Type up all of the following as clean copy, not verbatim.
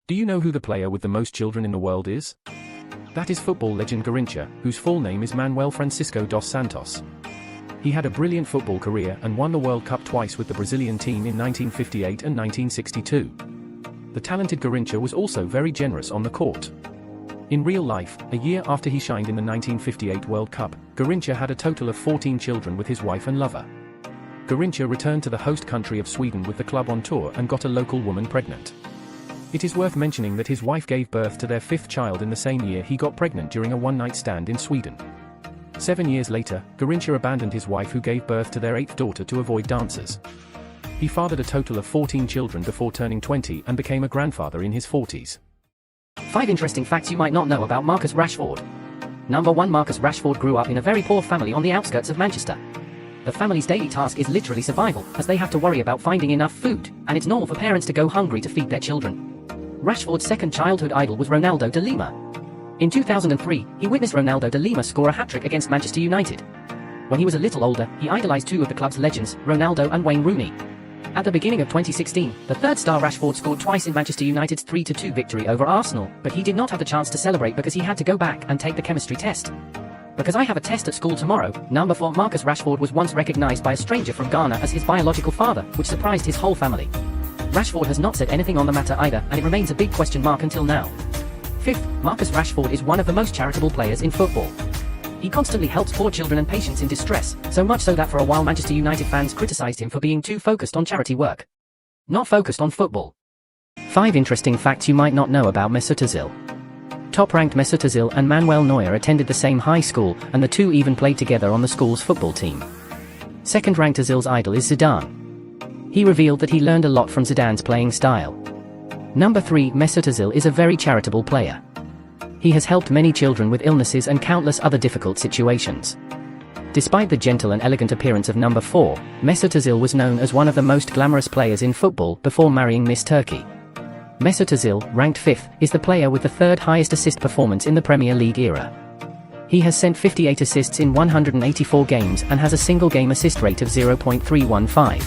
Do you know who the player with the most children in the world is? That is football legend Garrincha, whose full name is Manuel Francisco dos Santos. He had a brilliant football career and won the World Cup twice with the Brazilian team in 1958 and 1962. The talented Garrincha was also very generous on the court. In real life, a year after he shined in the 1958 World Cup, Garrincha had a total of 14 children with his wife and lover. Garrincha returned to the host country of Sweden with the club on tour and got a local woman pregnant. It is worth mentioning that his wife gave birth to their fifth child in the same year he got pregnant during a one-night stand in Sweden. 7 years later, Garrincha abandoned his wife who gave birth to their eighth daughter to avoid dancers. He fathered a total of 14 children before turning 20 and became a grandfather in his 40s. 5 interesting facts you might not know about Marcus Rashford. Number 1. Marcus Rashford grew up in a very poor family on the outskirts of Manchester. The family's daily task is literally survival, as they have to worry about finding enough food, and it's normal for parents to go hungry to feed their children. Rashford's second childhood idol was Ronaldo de Lima. In 2003, he witnessed Ronaldo de Lima score a hat-trick against Manchester United. When he was a little older, he idolized two of the club's legends, Ronaldo and Wayne Rooney. At the beginning of 2016, the third-star Rashford scored twice in Manchester United's 3-2 victory over Arsenal, but he did not have the chance to celebrate because he had to go back and take the chemistry test. Because I have a test at school tomorrow. Number 4. Marcus Rashford was once recognized by a stranger from Ghana as his biological father, which surprised his whole family. Rashford has not said anything on the matter either, and it remains a big question mark until now. 5th, Marcus Rashford is one of the most charitable players in football. He constantly helps poor children and patients in distress, so much so that for a while Manchester United fans criticized him for being too focused on charity work. Not focused on football. 5 interesting facts you might not know about Mesut Ozil. Top-ranked Mesut Ozil and Manuel Neuer attended the same high school, and the two even played together on the school's football team. Second-ranked Ozil's idol is Zidane. He revealed that he learned a lot from Zidane's playing style. Number 3. Mesut Ozil is a very charitable player. He has helped many children with illnesses and countless other difficult situations. Despite the gentle and elegant appearance of number 4, Mesut Ozil was known as one of the most glamorous players in football before marrying Miss Turkey. Mesut Ozil, ranked 5th, is the player with the third highest assist performance in the Premier League era. He has sent 58 assists in 184 games and has a single game assist rate of 0.315.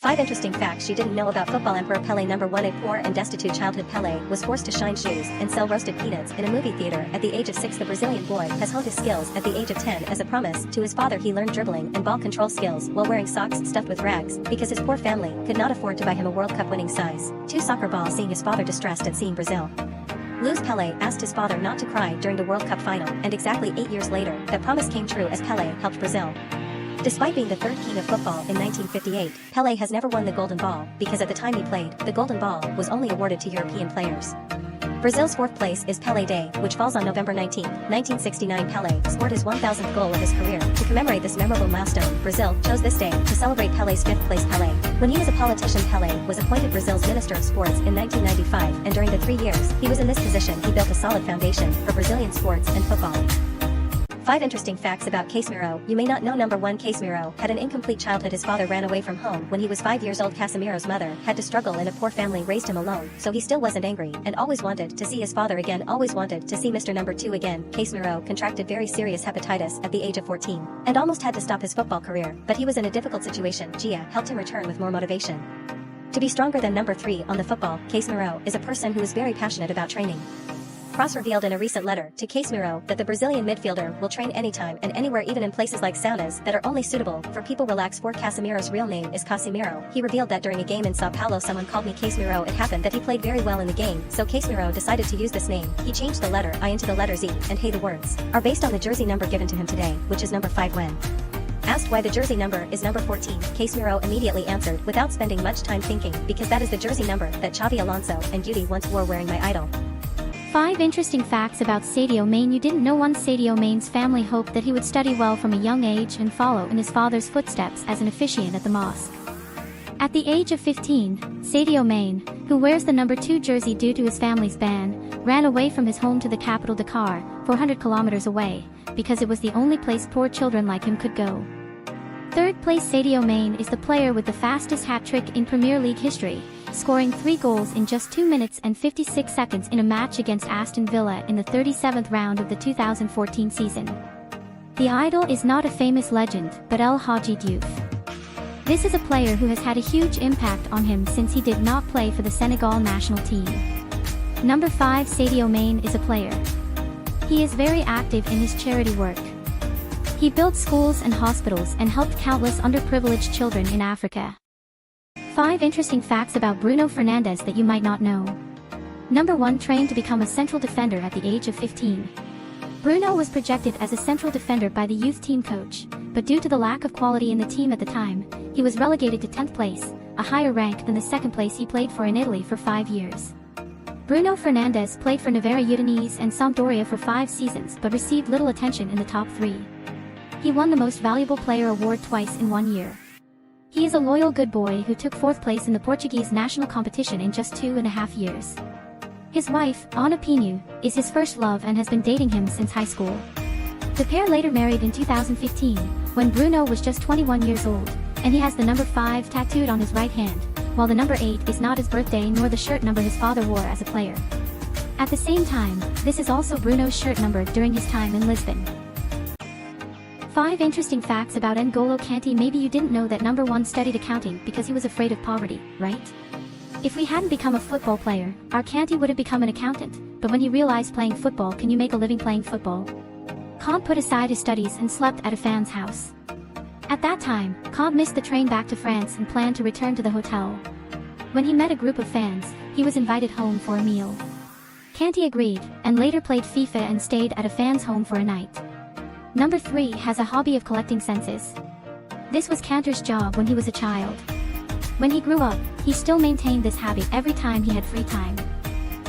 5 interesting facts you didn't know about football Emperor Pelé. Number 1. A poor and destitute childhood. Pelé was forced to shine shoes and sell roasted peanuts in a movie theater at the age of 6. The Brazilian boy has honed his skills at the age of 10. As a promise to his father, he learned dribbling and ball control skills while wearing socks stuffed with rags, because his poor family could not afford to buy him a World Cup winning size 2 soccer ball. Seeing his father distressed at seeing Brazil lose, Pelé asked his father not to cry during the World Cup final, and exactly 8 years later, that promise came true as Pelé helped Brazil. Despite being the third king of football in 1958, Pelé has never won the Golden Ball, because at the time he played, the Golden Ball was only awarded to European players. Brazil's 4th place is Pelé Day, which falls on November 19, 1969. Pelé scored his 1,000th goal of his career. To commemorate this memorable milestone, Brazil chose this day to celebrate Pelé's 5th place. Pelé, when he was a politician, Pelé was appointed Brazil's Minister of Sports in 1995, and during the 3 years he was in this position, he built a solid foundation for Brazilian sports and football. 5 interesting facts about Casemiro you may not know. Number 1. Casemiro had an incomplete childhood. His father ran away from home when he was 5 years old. Casemiro's mother had to struggle in a poor family, raised him alone, so he still wasn't angry, and always wanted to see his father again, always wanted to see Mr. Number 2 again. Casemiro contracted very serious hepatitis at the age of 14, and almost had to stop his football career, but he was in a difficult situation. Gia helped him return with more motivation to be stronger. Than number 3 on the football, Casemiro is a person who is very passionate about training. Cross revealed in a recent letter to Casemiro that the Brazilian midfielder will train anytime and anywhere, even in places like saunas that are only suitable for people. Relax. For Casemiro's real name is Casemiro. He revealed that during a game in Sao Paulo, someone called me Casemiro. It happened that he played very well in the game, so Casemiro decided to use this name. He changed the letter I into the letter Z, and hey, the words are based on the jersey number given to him today, which is number 5. When asked why the jersey number is number 14, Casemiro immediately answered, without spending much time thinking, because that is the jersey number that Xavi Alonso and Guti once wore, wearing my idol. 5 interesting facts about Sadio Mane you didn't know. 1. Sadio Mane's family hoped that he would study well from a young age and follow in his father's footsteps as an officiant at the mosque. At the age of 15, Sadio Mane, who wears the number 2 jersey due to his family's ban, ran away from his home to the capital Dakar, 400 kilometers away, because it was the only place poor children like him could go. 3rd place, Sadio Mane is the player with the fastest hat-trick in Premier League history, scoring 3 goals in just 2 minutes and 56 seconds in a match against Aston Villa in the 37th round of the 2014 season. The idol is not a famous legend, but El Hadji Diouf. This is a player who has had a huge impact on him since he did not play for the Senegal national team. Number 5. Sadio Mane is a player. He is very active in his charity work. He built schools and hospitals and helped countless underprivileged children in Africa. 5 interesting facts about Bruno Fernandes that you might not know. Number 1. Trained to become a central defender at the age of 15. Bruno was projected as a central defender by the youth team coach, but due to the lack of quality in the team at the time, he was relegated to 10th place, a higher rank than the second place he played for in Italy for 5 years. Bruno Fernandes played for Novara Udinese and Sampdoria for 5 seasons but received little attention in the top 3. He won the Most Valuable Player award twice in 1 year. He is a loyal good boy who took 4th place in the Portuguese national competition in just 2.5 years. His wife, Ana Pinho, is his first love and has been dating him since high school. The pair later married in 2015, when Bruno was just 21 years old, and he has the number 5 tattooed on his right hand, while the number 8 is not his birthday nor the shirt number his father wore as a player. At the same time, this is also Bruno's shirt number during his time in Lisbon. 5 interesting facts about N'Golo Kanté. Maybe you didn't know that number 1 studied accounting because he was afraid of poverty, right? If we hadn't become a football player, our Kanté would have become an accountant, but when he realized playing football, can you make a living playing football? Kant put aside his studies and slept at a fan's house. At that time, Kant missed the train back to France and planned to return to the hotel. When he met a group of fans, he was invited home for a meal. Kanté agreed, and later played FIFA and stayed at a fan's home for a night. Number 3 has a hobby of collecting senses. This was Kanté's job when he was a child. When he grew up, he still maintained this habit every time he had free time.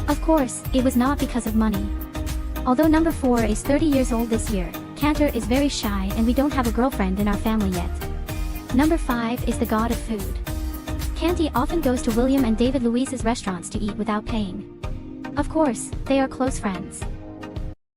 Of course, it was not because of money. Although number 4 is 30 years old this year, Kanté is very shy and we don't have a girlfriend in our family yet. Number 5 is the god of food. Kanté often goes to William and David Luiz's restaurants to eat without paying. Of course, they are close friends.